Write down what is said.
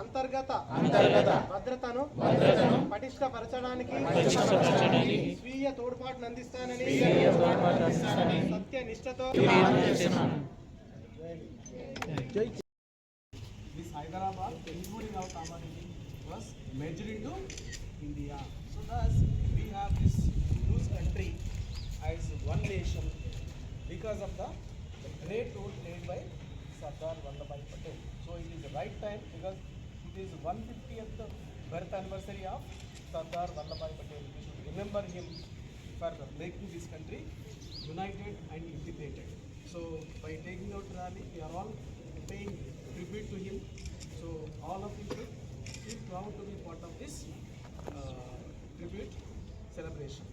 అంతర్గత భద్రతను పటిష్టపరచడానికి స్వీయ తోడ్పాటును అందిస్తానని సత్యనిష్టతో This Hyderabad, including our Kamadini, was merged into India. So thus we have this huge country as one nation because of the great road laid by Sardar Vallabhbhai Patel. So it is the right time because it is 150th birth anniversary of Sardar Vallabhbhai Patel. We should remember him for making this country united and integrated. So by taking out rally, we are all paying tribute to him. So all of you should feel proud to be part of this tribute celebration.